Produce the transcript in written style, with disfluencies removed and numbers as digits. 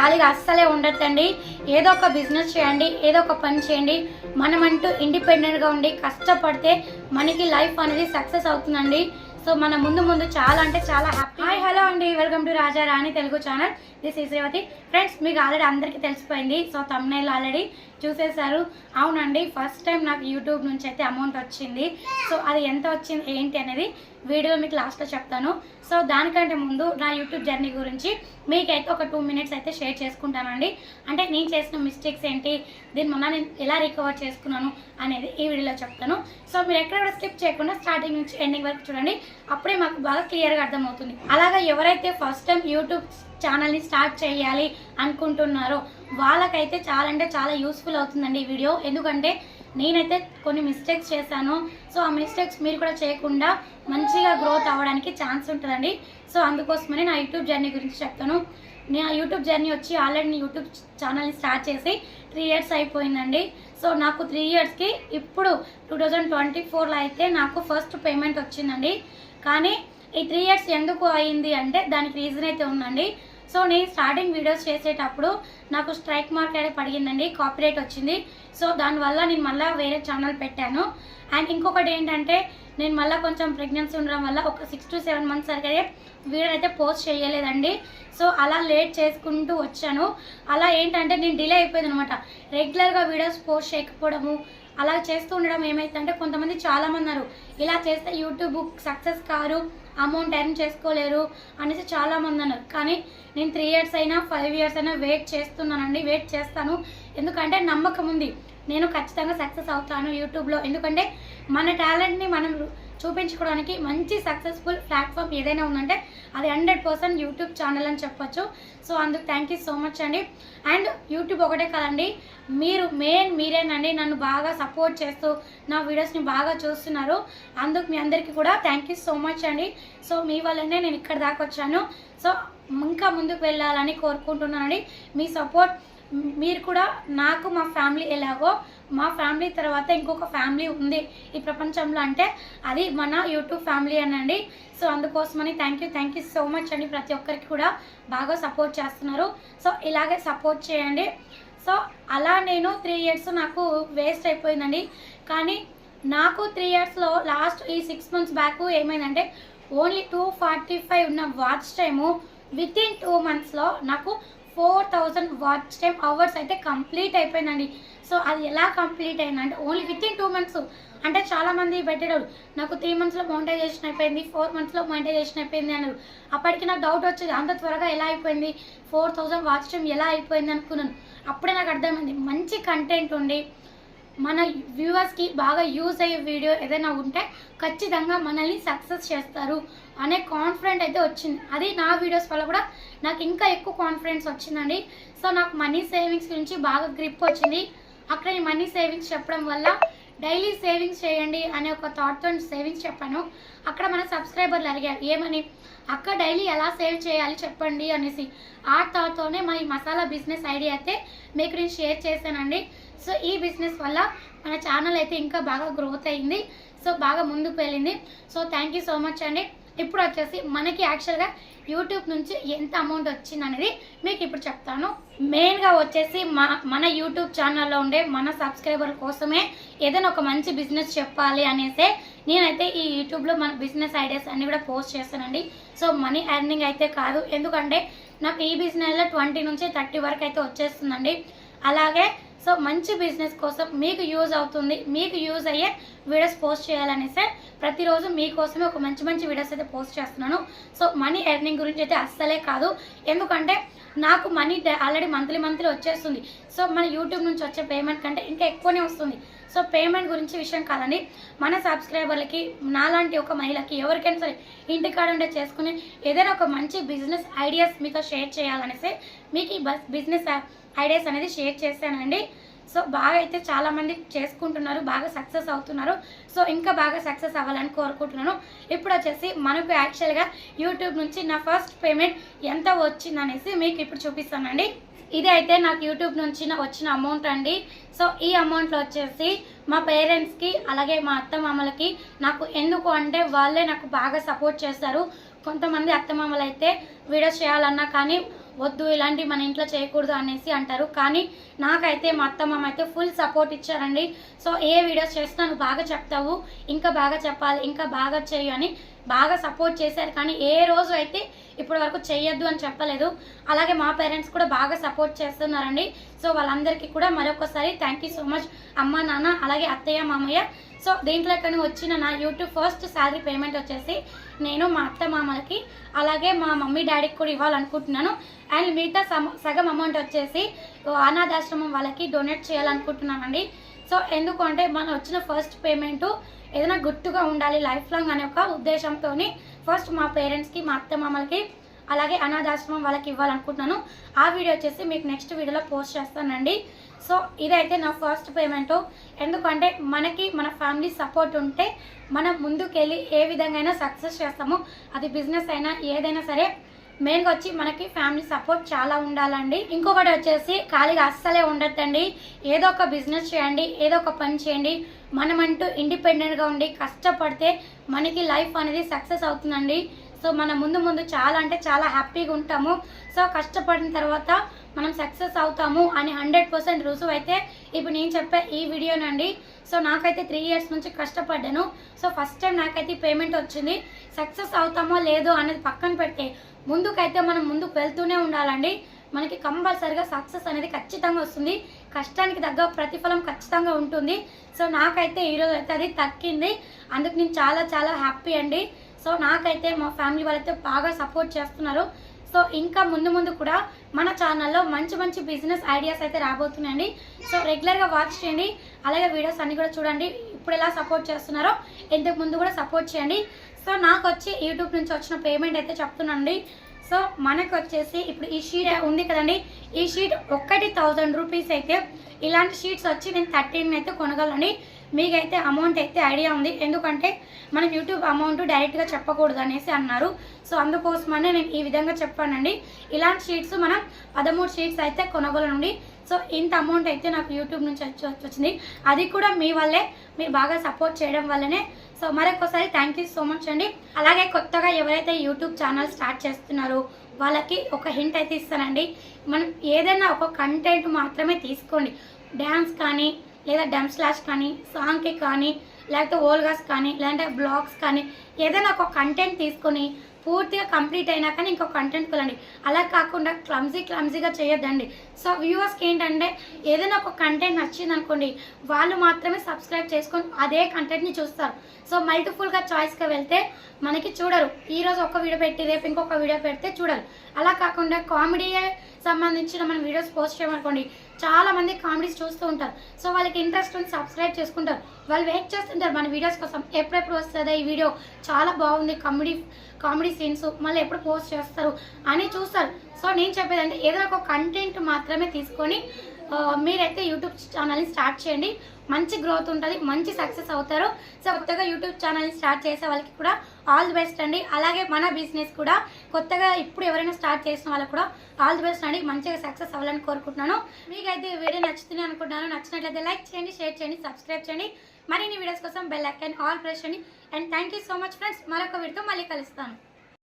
ఖాళీగా అస్సలే ఉండొద్దండి. ఏదో ఒక బిజినెస్ చేయండి, ఏదో ఒక పని చేయండి. మనమంటూ ఇండిపెండెంట్గా ఉండి కష్టపడితే మనకి లైఫ్ అనేది సక్సెస్ అవుతుందండి. సో మన ముందు చాలా అంటే చాలా హ్యాపీ. హాయ్ హలో అండి, welcome to Raja Rani Telugu channel. This is Revathi. Friends, మీకు ఆల్రెడీ అందరికీ తెలిసిపోయింది. సో thumbnail ఆల్రెడీ చూసేశారు. అవునండి, ఫస్ట్ టైం నాకు యూట్యూబ్ నుంచి అయితే అమౌంట్ వచ్చింది. సో అది ఎంత వచ్చింది ఏంటి అనేది వీడియో మీకు లాస్ట్లో చెప్తాను. సో దానికంటే ముందు నా యూట్యూబ్ జర్నీ గురించి మీకైతే ఒక 2 minutes అయితే షేర్ చేసుకుంటానండి. అంటే నేను చేసిన మిస్టేక్స్ ఏంటి, దీని మొన్న నేను ఎలా రికవర్ చేసుకున్నాను అనేది ఈ వీడియోలో చెప్తాను. సో మీరు ఎక్కడ కూడా స్కిప్ చేయకుండా స్టార్టింగ్ నుంచి ఎండింగ్ వరకు చూడండి. అప్పుడే మాకు బాగా క్లియర్గా అర్థమవుతుంది. అలాగా ఎవరైతే ఫస్ట్ టైం యూట్యూబ్ ఛానల్ని స్టార్ట్ చేయాలి అనుకుంటున్నారో వాళ్ళకైతే చాలా అంటే చాలా యూస్ఫుల్ అవుతుందండి ఈ వీడియో. ఎందుకంటే నేనైతే కొన్ని మిస్టేక్స్ చేశాను. సో ఆ మిస్టేక్స్ మీరు కూడా చేయకుండా మంచిగా గ్రోత్ అవ్వడానికి ఛాన్స్ ఉంటుందండి. సో అందుకోసమని నా యూట్యూబ్ జర్నీ గురించి చెప్తాను. నా యూట్యూబ్ జర్నీ వచ్చి ఆల్రెడీ నేను యూట్యూబ్ ఛానల్ని స్టార్ట్ చేసి 3 years అయిపోయిందండి. సో నాకు 3 yearsకి ఇప్పుడు 2024లో అయితే నాకు ఫస్ట్ పేమెంట్ వచ్చిందండి. కానీ ఈ 3 years ఎందుకు అయింది అంటే దానికి రీజన్ అయితే ఉందండి. సో నేను స్టార్టింగ్ వీడియోస్ చేసేటప్పుడు నాకు స్ట్రైక్ మార్క్ అయితే పడిగిందండి, కాపీరైట్ వచ్చింది. సో దానివల్ల నేను మళ్ళీ వేరే ఛానల్ పెట్టాను. అండ్ ఇంకొకటి ఏంటంటే నేను మళ్ళీ కొంచెం ప్రెగ్నెన్సీ ఉండడం వల్ల ఒక 6 to 7 months వరకు అయితే వీడియో అయితే పోస్ట్ చేయలేదండి. సో అలా లేట్ చేసుకుంటూ వచ్చాను. అలా ఏంటంటే నేను డిలే అయిపోయింది అనమాట. రెగ్యులర్గా వీడియోస్ పోస్ట్ చేయకపోవడము అలా చేస్తూ ఉండడం ఏమైందంటే కొంతమంది చాలామంది అన్నారు ఇలా చేస్తే YouTube success car, amount earn చేసుకోలేరు అనేసి చాలామంది అన్నారు. కానీ నేను 3 years అయినా 5 years అయినా వెయిట్ చేస్తున్నానండి, వెయిట్ చేస్తాను. ఎందుకంటే నమ్మకం ఉంది నేను ఖచ్చితంగా సక్సెస్ అవుతాను యూట్యూబ్లో. ఎందుకంటే మన టాలెంట్ని మనం చూపించుకోవడానికి మంచి సక్సెస్ఫుల్ ప్లాట్ఫామ్ ఏదైనా ఉందంటే అది 100% యూట్యూబ్ ఛానల్ అని చెప్పొచ్చు. సో అందుకు థ్యాంక్ యూ సో మచ్ అండి. అండ్ యూట్యూబ్ ఒకటే కాదండి, మీరేనండి నన్ను బాగా సపోర్ట్ చేస్తూ నా వీడియోస్ని బాగా చూస్తున్నారు. అందుకు మీ అందరికీ కూడా థ్యాంక్ యూ సో మచ్ అండి. సో మీ వల్లనే నేను ఇక్కడ దాకా వచ్చాను. సో ఇంకా ముందుకు వెళ్ళాలని కోరుకుంటున్నానండి. మీ సపోర్ట్ మీరు కూడా నాకు మా ఫ్యామిలీ ఎలాగో మా ఫ్యామిలీ తర్వాత ఇంకొక ఫ్యామిలీ ఉంది ఈ ప్రపంచంలో అంటే అది మన యూట్యూబ్ ఫ్యామిలీ అనండి. సో అందుకోసమని థ్యాంక్ యూ సో మచ్ అండి. ప్రతి ఒక్కరికి కూడా బాగా సపోర్ట్ చేస్తున్నారు. సో ఇలాగే సపోర్ట్ చేయండి. సో అలా నేను 3 years నాకు వేస్ట్ అయిపోయిందండి. కానీ నాకు 3 yearsలో లాస్ట్ ఈ 6 months బ్యాక్ ఏమైందంటే ఓన్లీ 245 ఉన్న వాచ్ టైము వితిన్ 2 monthsలో నాకు 4000 వాచ్ టైమ్ అవర్స్ అయితే కంప్లీట్ అయిపోయిందండి. సో అది ఎలా కంప్లీట్ అయిందంటే ఓన్లీ వితిన్ 2 months. అంటే చాలామంది పెట్టేవాళ్ళు నాకు 3 monthsలో మోనిటైజేషన్ అయిపోయింది, 4 monthsలో మోనిటైజేషన్ అయిపోయింది అన్నారు. అప్పటికి నాకు డౌట్ వచ్చేది అంత త్వరగా ఎలా అయిపోయింది, 4000 వాచ్ టైమ్ ఎలా అయిపోయింది అనుకున్నాను. అప్పుడే నాకు అర్థమైంది మంచి కంటెంట్ ఉండి మన వ్యూవర్స్కి బాగా యూజ్ అయ్యే వీడియో ఏదైనా ఉంటే ఖచ్చితంగా మనల్ని సక్సెస్ చేస్తారు అనే కాన్ఫిడెంట్ అయితే వచ్చింది. అది నా వీడియోస్ వల్ల కూడా నాకు ఇంకా ఎక్కువ కాన్ఫిడెన్స్ వచ్చిందండి. సో నాకు మనీ సేవింగ్స్ గురించి బాగా గ్రిప్ వచ్చింది. అక్కడ ఈ మనీ సేవింగ్స్ చెప్పడం వల్ల డైలీ సేవింగ్స్ చేయండి అనే ఒక థాట్తో సేవింగ్స్ చెప్పాను. అక్కడ మన సబ్స్క్రైబర్లు అడిగారు ఏమని, అక్క డైలీ ఎలా సేవ్ చేయాలి చెప్పండి అనేసి. ఆ థాట్తోనే మన మసాలా బిజినెస్ ఐడియా అయితే మీకు నేను షేర్ చేశానండి. సో ఈ బిజినెస్ వల్ల మన ఛానల్ అయితే ఇంకా బాగా గ్రోత్ అయింది. సో బాగా ముందుకు వెళ్ళింది. So thank you so much అండి. ఇప్పుడు వచ్చేసి మనకి యాక్చువల్గా యూట్యూబ్ నుంచి ఎంత అమౌంట్ వచ్చింది అనేది మీకు ఇప్పుడు చెప్తాను. మెయిన్గా వచ్చేసి మన యూట్యూబ్ ఛానల్లో ఉండే మన సబ్స్క్రైబర్ కోసమే ఏదైనా ఒక మంచి బిజినెస్ చెప్పాలి అనేసి నేనైతే ఈ యూట్యూబ్లో మన బిజినెస్ ఐడియాస్ అన్నీ కూడా పోస్ట్ చేస్తానండి. సో మనీ ఎర్నింగ్ అయితే కాదు, ఎందుకంటే నాకు ఈ బిజినెస్లో 20 నుంచి 30 వరకు అయితే వచ్చేస్తుందండి. అలాగే సో మంచి బిజినెస్ కోసం మీకు యూజ్ అవుతుంది, మీకు యూజ్ అయ్యే వీడియోస్ పోస్ట్ చేయాలనేసి ప్రతిరోజు మీకోసమే ఒక మంచి వీడియోస్ అయితే పోస్ట్ చేస్తున్నాను. సో మనీ ఎర్నింగ్ గురించి అయితే అస్సలే కాదు, ఎందుకంటే నాకు మనీ ఆల్రెడీ మంత్లీ వచ్చేస్తుంది. సో మన యూట్యూబ్ నుంచి వచ్చే పేమెంట్ కంటే ఇంకా ఎక్కువనే వస్తుంది. సో పేమెంట్ గురించి విషయం కాదండి, మన సబ్స్క్రైబర్లకి నాలాంటి ఒక మహిళకి ఎవరికైనా సరే ఇంటికాడ ఉండే చేసుకుని ఏదైనా ఒక మంచి బిజినెస్ ఐడియాస్ మీతో షేర్ చేయాలనేసి మీకు ఈ బిజినెస్ ఐడియాస్ అనేది షేర్ చేశానండి. సో బాగా అయితే చాలామంది చేసుకుంటున్నారు, బాగా సక్సెస్ అవుతున్నారు. సో ఇంకా బాగా సక్సెస్ అవ్వాలని కోరుకుంటున్నాను. ఇప్పుడు వచ్చేసి మనకు యాక్చువల్గా యూట్యూబ్ నుంచి నా ఫస్ట్ పేమెంట్ ఎంత వచ్చిందనేసి మీకు ఇప్పుడు చూపిస్తానండి. ఇది అయితే నాకు యూట్యూబ్ నుంచి వచ్చిన అమౌంట్ అండి. సో ఈ అమౌంట్లో వచ్చేసి మా పేరెంట్స్కి అలాగే మా అత్తమామలకి నాకు ఎందుకు అంటే వాళ్ళే నాకు బాగా సపోర్ట్ చేస్తారు. కొంతమంది అత్తమామలు అయితే వీడియోస్ చేయాలన్నా కానీ వద్దు ఇలాంటివి మన ఇంట్లో చేయకూడదు అనేసి అంటారు. కానీ నాకైతే మా అత్త మామ అయితే ఫుల్ సపోర్ట్ ఇచ్చారండి. సో ఏ వీడియోస్ చేసినా నువ్వు బాగా చెప్తావు, ఇంకా బాగా చెప్పాలి, ఇంకా బాగా చెయ్యి అని బాగా సపోర్ట్ చేశారు. కానీ ఏ రోజు అయితే ఇప్పటి వరకు చెయ్యొద్దు అని చెప్పలేదు. అలాగే మా పేరెంట్స్ కూడా బాగా సపోర్ట్ చేస్తున్నారండి. సో వాళ్ళందరికీ కూడా మరొకసారి థ్యాంక్ యూ సో మచ్ అమ్మ నాన్న అలాగే అత్తయ్య మామయ్య. సో దీంట్లో కానీ వచ్చిన నా యూట్యూబ్ ఫస్ట్ శాలరీ పేమెంట్ వచ్చేసి నేను మా అత్త మామలకి అలాగే మా మమ్మీ డాడీకి కూడా ఇవ్వాలనుకుంటున్నాను. అండ్ మిగతా సగం అమౌంట్ వచ్చేసి అనాథాశ్రమం వాళ్ళకి డొనేట్ చేయాలనుకుంటున్నామండి. సో ఎందుకంటే మనం వచ్చిన ఫస్ట్ పేమెంటు ఏదైనా గుర్తుగా ఉండాలి లైఫ్ లాంగ్ అనే ఒక ఉద్దేశంతో ఫస్ట్ మా పేరెంట్స్కి మా అత్త మామలకి అలాగే అనాథాశ్రమం వాళ్ళకి ఇవ్వాలనుకుంటున్నాను. ఆ వీడియో వచ్చేసి మీకు నెక్స్ట్ వీడియోలో పోస్ట్ చేస్తానండి. సో ఇదైతే నా ఫస్ట్ పేమెంటు. ఎందుకంటే మనకి మన ఫ్యామిలీ సపోర్ట్ ఉంటే మనం ముందుకెళ్ళి ఏ విధంగా అయినా సక్సెస్ చేస్తాము. అది బిజినెస్ అయినా ఏదైనా సరే మెయిన్గా వచ్చి మనకి ఫ్యామిలీ సపోర్ట్ చాలా ఉండాలండి. ఇంకొకటి వచ్చేసి ఖాళీగా అస్సలే ఉండొద్దండి. ఏదో ఒక బిజినెస్ చేయండి, ఏదో ఒక పని చేయండి. మనమంటూ ఇండిపెండెంట్గా ఉండి కష్టపడితే మనకి లైఫ్ అనేది సక్సెస్ అవుతుందండి. సో మనం ముందు చాలా అంటే చాలా హ్యాపీగా ఉంటాము. సో కష్టపడిన తర్వాత మనం సక్సెస్ అవుతాము అని 100% రుజువు అయితే ఇప్పుడు నేను చెప్పే ఈ వీడియోనండి. సో నాకైతే 3 years నుంచి కష్టపడ్డాను. సో ఫస్ట్ టైం నాకైతే పేమెంట్ వచ్చింది. సక్సెస్ అవుతామో లేదో అనేది పక్కన పెడితే ముందుకైతే మనం ముందుకు వెళ్తూనే ఉండాలండి. మనకి కంపల్సరిగా సక్సెస్ అనేది ఖచ్చితంగా వస్తుంది. కష్టానికి తగ్గ ప్రతిఫలం ఖచ్చితంగా ఉంటుంది. సో నాకైతే ఈరోజు అయితే అది తక్కింది. అందుకు నేను చాలా హ్యాపీ అండి. సో నాకైతే మా ఫ్యామిలీ వాళ్ళైతే బాగా సపోర్ట్ చేస్తున్నారు. సో ఇంకా ముందు కూడా మన ఛానల్లో మంచి బిజినెస్ ఐడియాస్ అయితే రాబోతున్నాయండి. సో రెగ్యులర్గా వాచ్ చేయండి. అలాగే వీడియోస్ అన్నీ కూడా చూడండి. ఇప్పుడు ఎలా సపోర్ట్ చేస్తున్నారో ఇంతకు ముందు కూడా సపోర్ట్ చేయండి. సో నాకు వచ్చి యూట్యూబ్ నుంచి వచ్చిన పేమెంట్ అయితే చెప్తున్నానండి. సో మనకు వచ్చేసి ఇప్పుడు ఈ షీట్ ఉంది కదండి, ఈ షీట్ 1000 రూపీస్ అయితే ఇలాంటి షీట్స్ వచ్చి నేను 13 అయితే కొనగలండి. మీకైతే అమౌంట్ అయితే ఐడియా ఉంది. ఎందుకంటే మనం యూట్యూబ్ అమౌంట్ డైరెక్ట్గా చెప్పకూడదు అనేసి అన్నారు. సో అందుకోసమనే నేను ఈ విధంగా చెప్పానండి. ఇలాంటి షీట్స్ మనం 13 షీట్స్ అయితే కొనగలండి. సో ఇంత అమౌంట్ అయితే నాకు యూట్యూబ్ నుంచి వచ్చింది. అది కూడా మీ వల్లే, మీరు బాగా సపోర్ట్ చేయడం వల్లనే. సో మరొకసారి థ్యాంక్ యూ సో మచ్ అండి. అలాగే కొత్తగా ఎవరైతే యూట్యూబ్ ఛానల్ స్టార్ట్ చేస్తున్నారో వాళ్ళకి ఒక హింట్ అయితే ఇస్తానండి. మనం ఏదైనా ఒక కంటెంట్ మాత్రమే తీసుకోండి. డ్యాన్స్ కానీ లేదా డమ్ స్లాష్ కానీ సాంగ్కి కానీ లేకపోతే ఓల్గాస్ కానీ లేదంటే బ్లాగ్స్ కానీ ఏదైనా ఒక కంటెంట్ తీసుకొని పూర్తిగా కంప్లీట్ అయినాక ఇంకో కంటెంట్కి వెళ్ళండి. అలా కాకుండా క్లమ్జీగా చేయొద్దండి. సో వ్యూవర్స్కి ఏంటంటే ఏదైనా ఒక కంటెంట్ నచ్చింది అనుకోండి, వాళ్ళు మాత్రమే సబ్స్క్రైబ్ చేసుకొని అదే కంటెంట్ని చూస్తారు. సో మల్టిపుల్గా చాయిస్గా వెళ్తే మనకి చూడరు. ఈరోజు ఒక వీడియో పెట్టి రేపు ఇంకొక వీడియో పెడితే చూడరు. అలా కాకుండా కామెడీ సంబంధించిన మనం వీడియోస్ పోస్ట్ చేయమనుకోండి, చాలామంది కామెడీస్ చూస్తూ ఉంటారు. సో వాళ్ళకి ఇంట్రెస్ట్ ఉంది, సబ్స్క్రైబ్ చేసుకుంటారు. వాళ్ళు వెయిట్ చేస్తుంటారు మన వీడియోస్ కోసం. ఎప్పుడెప్పుడు వస్తుందా ఈ వీడియో, చాలా బాగుంది, కామెడీ సీన్స్, మళ్ళీ ఎప్పుడు పోస్ట్ చేస్తారు అని చూస్తారు. సో నేను చెప్పేదంటే ఏదైనా ఒక కంటెంట్ మాత్రమే తీసుకొని మీరైతే యూట్యూబ్ ఛానల్ని స్టార్ట్ చేయండి. మంచి గ్రోత్ ఉంటుంది, మంచి సక్సెస్ అవుతారు. సో కొత్తగా యూట్యూబ్ ఛానల్ని స్టార్ట్ చేసే వాళ్ళకి కూడా ఆల్ ది బెస్ట్ అండి. అలాగే మన బిజినెస్ కూడా కొత్తగా ఇప్పుడు ఎవరైనా స్టార్ట్ చేసిన వాళ్ళకి కూడా ఆల్ ది బెస్ట్ అండి. మంచిగా సక్సెస్ అవ్వాలని కోరుకుంటున్నాను. మీకైతే వీడియో నచ్చుతుంది అనుకుంటున్నాను. నచ్చినట్లయితే లైక్ చేయండి, షేర్ చేయండి, సబ్స్క్రైబ్ చేయండి. మరిన్ని వీడియోస్ కోసం బెల్ ఐకాన్ ఆల్ ప్రెస్ చేయండి. And thank you so much friends. మరొక వీడియోతో మళ్ళీ కలుస్తాను.